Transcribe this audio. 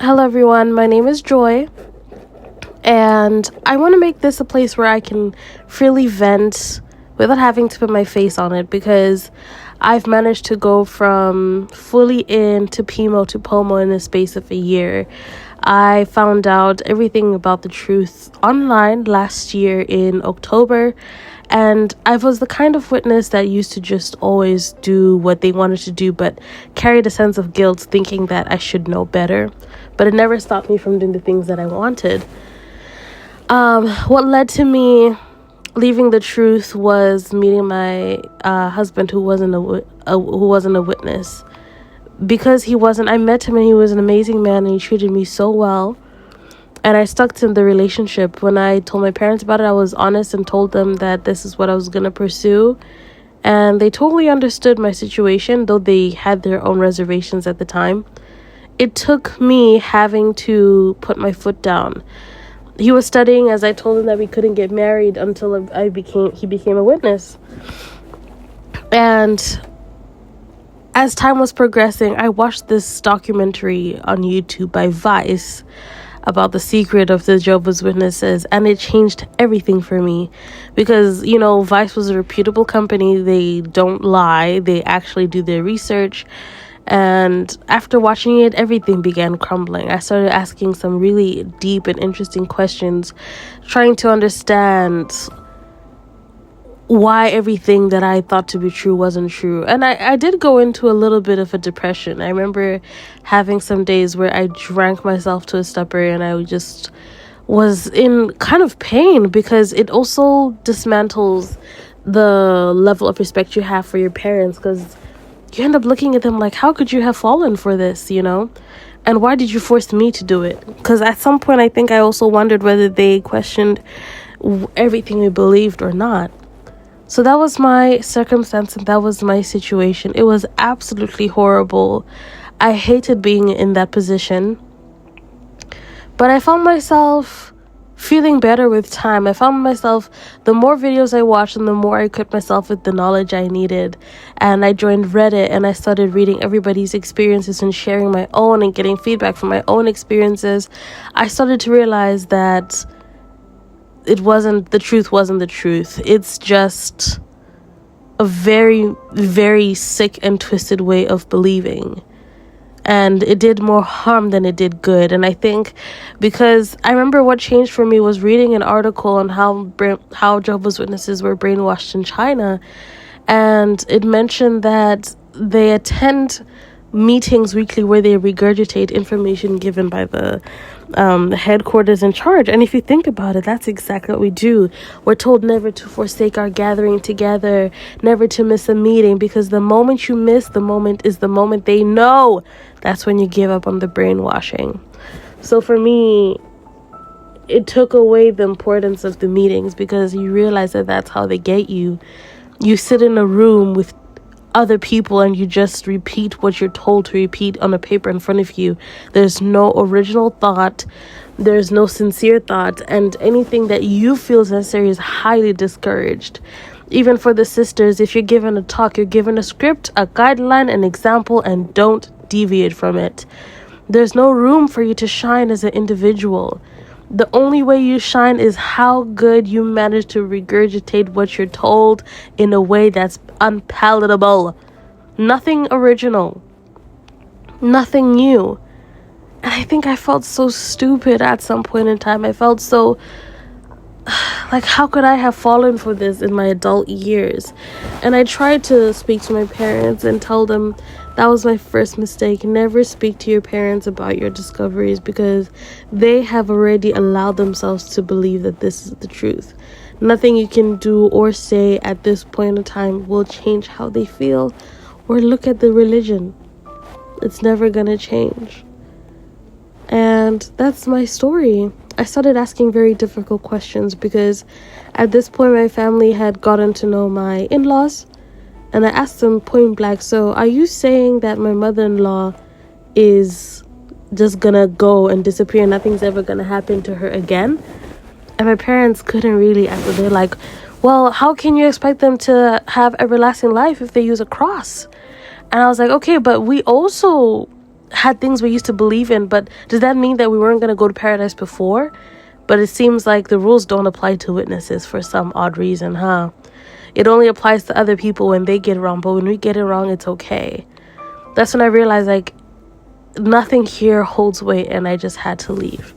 Hello, everyone. My name is Joy, and I want to make this a place where I can freely vent without having to put my face on it because I've managed to go from fully in to PMO to POMO in the space of a year. I found out everything about the truth online last year in October, and I was the kind of witness that used to just always do what they wanted to do, but carried a sense of guilt thinking that I should know better. But it never stopped me from doing the things that I wanted. What led to me leaving the truth was meeting my husband, who wasn't a witness. Because I met him and he was an amazing man and he treated me so well. And I stuck to the relationship. When I told my parents about it, I was honest and told them that this is what I was going to pursue. And they totally understood my situation, though they had their own reservations at the time. It took me having to put my foot down. He was studying as I told him that we couldn't get married until he became a witness. And as time was progressing, I watched this documentary on YouTube by Vice about the secret of the Jehovah's Witnesses, and it changed everything for me because, Vice was a reputable company. They don't lie. They actually do their research. And after watching it, everything began crumbling. I started asking some really deep and interesting questions, trying to understand why everything that I thought to be true wasn't true. And I did go into a little bit of a depression. I remember having some days where I drank myself to a stupor and I just was in kind of pain because it also dismantles the level of respect you have for your parents, because you end up looking at them like, how could you have fallen for this, And why did you force me to do it? Because at some point, I think I also wondered whether they questioned everything we believed or not. So that was my circumstance and that was my situation. It was absolutely horrible. I hated being in that position. But I found myself feeling better with time. I found myself, the more videos I watched and the more I equipped myself with the knowledge I needed. And I joined Reddit and I started reading everybody's experiences and sharing my own and getting feedback from my own experiences. I started to realize that the truth wasn't the truth. It's just a very, very sick and twisted way of believing. And it did more harm than it did good. And I think because I remember what changed for me was reading an article on how Jehovah's Witnesses were brainwashed in China. And it mentioned that they attend meetings weekly where they regurgitate information given by the headquarters in charge. And if you think about it, that's exactly what we do. We're told never to forsake our gathering together, never to miss a meeting, because the moment you miss, the moment is the moment they know. That's when you give up on the brainwashing. So for me, it took away the importance of the meetings because you realize that that's how they get you. You sit in a room with other people and you just repeat what you're told to repeat on a paper in front of you. There's no original thought, there's no sincere thought, and anything that you feel is necessary is highly discouraged. Even for the sisters, if you're given a talk, you're given a script, a guideline, an example, and don't deviate from it. There's no room for you to shine as an individual. The only way you shine is how good you manage to regurgitate what you're told in a way that's unpalatable. Nothing original. Nothing new. And I think I felt so stupid at some point in time. I felt so like, how could I have fallen for this in my adult years? And I tried to speak to my parents and tell them that was my first mistake. Never speak to your parents about your discoveries because they have already allowed themselves to believe that this is the truth. Nothing you can do or say at this point in time will change how they feel or look at the religion. It's never gonna change. And that's my story. I started asking very difficult questions because at this point my family had gotten to know my in-laws, and I asked them point blank, so are you saying that my mother-in-law is just gonna go and disappear and nothing's ever gonna happen to her again? And my parents couldn't really answer. They're like, well, how can you expect them to have everlasting life if they use a cross? And I was like, okay, but we also had things we used to believe in, but does that mean that we weren't going to go to paradise before? But it seems like the rules don't apply to witnesses for some odd reason, huh? It only applies to other people when they get it wrong, but when we get it wrong, it's okay. That's when I realized, like, nothing here holds weight, and I just had to leave.